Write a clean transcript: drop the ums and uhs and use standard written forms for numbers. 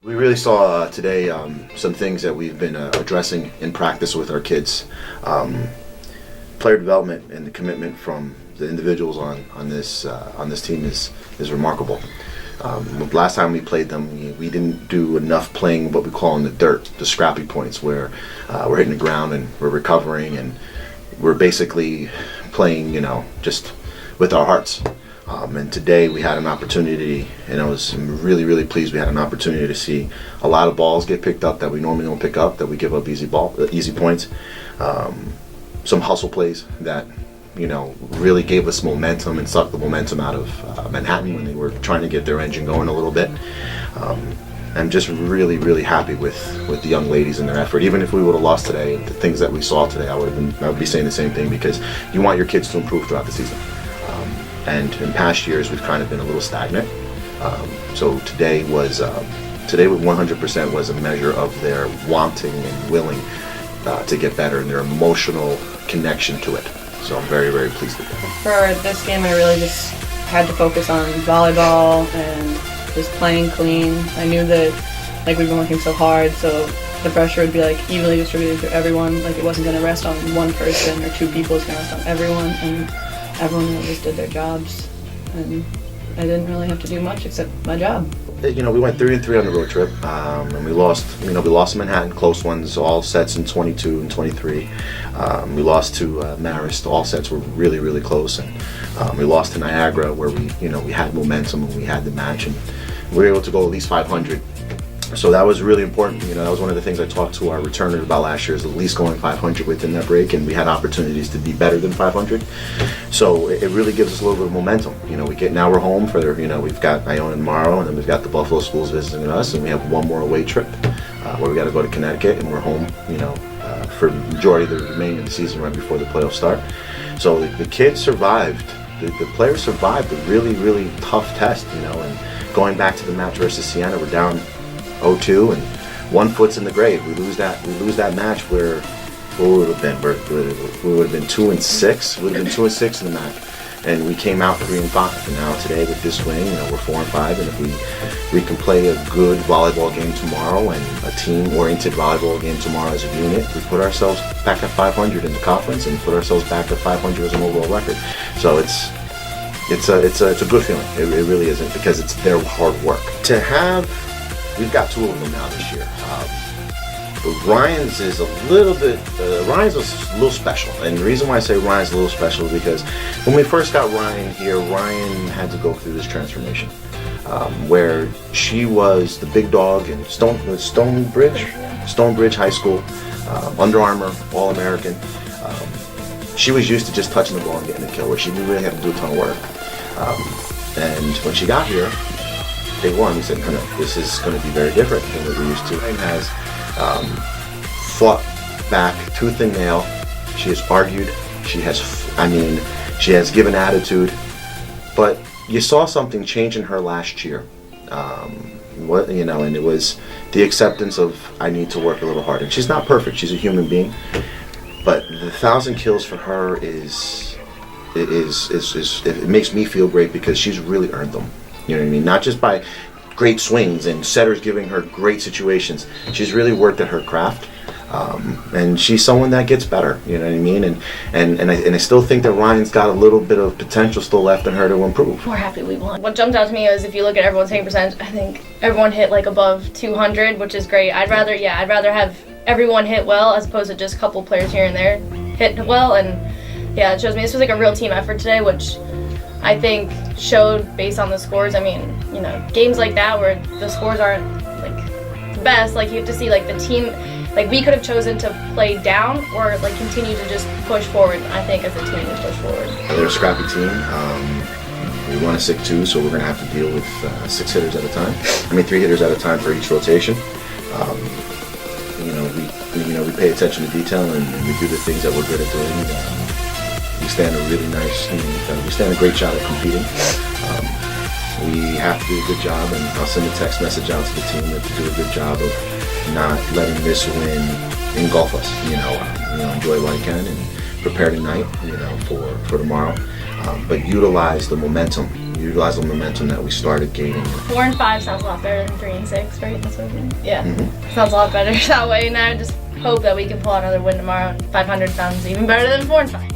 We really saw today some things that we've been addressing in practice with our kids. Player development and the commitment from the individuals on this team is remarkable. Last time we played them, we didn't do enough playing what we call in the dirt, the scrappy points, where we're hitting the ground and we're recovering and we're basically playing, just with our hearts. And today we had an opportunity, and I was really pleased. We had an opportunity to see a lot of balls get picked up that we normally don't pick up, that we give up easy points. Some hustle plays that really gave us momentum and sucked the momentum out of Manhattan when they were trying to get their engine going a little bit. I'm just really happy with the young ladies and their effort. Even if we would have lost today, the things that we saw today, I would be saying the same thing, because you want your kids to improve throughout the season. And in past years, we've kind of been a little stagnant. So today with 100% was a measure of their wanting and willing to get better and their emotional connection to it. So I'm very pleased with that. For this game, I really just had to focus on volleyball and just playing clean. I knew that we've been working so hard, so the pressure would be evenly distributed to everyone. It wasn't going to rest on one person or two people. It's going to rest on everyone, and everyone really just did their jobs, and I didn't really have to do much except my job. We went 3-3 on the road trip, and we lost. We lost to Manhattan, close ones, all sets in 22 and 23. We lost to Marist. All sets were really close, and we lost to Niagara, where we had momentum and we had the match, and we were able to go at least 500. So that was really important. That was one of the things I talked to our returners about last year, is at least going 500 within that break, and we had opportunities to be better than 500. So it really gives us a little bit of momentum. Now we're home for we've got Iona tomorrow, and then we've got the Buffalo schools visiting us, and we have one more away trip where we got to go to Connecticut, and we're home, for the majority of the remaining of the season right before the playoffs start. So the kids survived. The players survived a really tough test, and going back to the match versus Siena, we're down 0-2 and one foot's in the grave. We lose that match where we would have been 2-6. We would have been 2-6 in the match, and we came out 3-5. And now today with this win, we're 4-5. And if we can play a good volleyball game tomorrow and a team-oriented volleyball game tomorrow as a unit, we put ourselves back at 500 in the conference and put ourselves back at 500 as an overall record. So it's a good feeling. It really isn't, because it's their hard work. We've got two of them now this year. Ryan's is a little special. And the reason why I say Ryan's a little special is because when we first got Ryan here, Ryan had to go through this transformation, where she was the big dog in Stonebridge High School, Under Armour, All-American. She was used to just touching the ball and getting a kill, where she didn't really have to do a ton of work. And when she got here, day one, we said, no, this is going to be very different than what we're used to. Ryan has fought back tooth and nail. She has argued. She has given attitude. But you saw something change in her last year. And it was the acceptance of, I need to work a little harder. And she's not perfect. She's a human being. But the 1,000 kills for her it makes me feel great, because she's really earned them. You know what I mean? Not just by great swings and setters giving her great situations. She's really worked at her craft, and she's someone that gets better. You know what I mean? And I still think that Ryan's got a little bit of potential still left in her to improve. We're happy we won. What jumped out to me is, if you look at everyone's hitting percentage, I think everyone hit above 200, which is great. I'd rather have everyone hit well as opposed to just a couple players here and there hit well. And yeah, it shows me this was a real team effort today, which I think showed based on the scores. Games like that where the scores aren't the best, you have to see the team, we could have chosen to play down or continue to just push forward. I think as a team we push forward. They're a scrappy team. We run a 6-2, so we're going to have to deal with 6 hitters at a time. 3 hitters at a time for each rotation. We pay attention to detail, and we do the things that we're good at doing. We stand a great shot at competing. We have to do a good job, and I'll send a text message out to the team to do a good job of not letting this win engulf us. Enjoy what I can and prepare tonight, for tomorrow. But utilize the momentum utilize the momentum that we started gaining. 4 and 5 sounds a lot better than 3 and 6, right? That's what yeah, Mhm. sounds a lot better that way. And I just hope that we can pull out another win tomorrow. And 500 sounds even better than 4 and 5.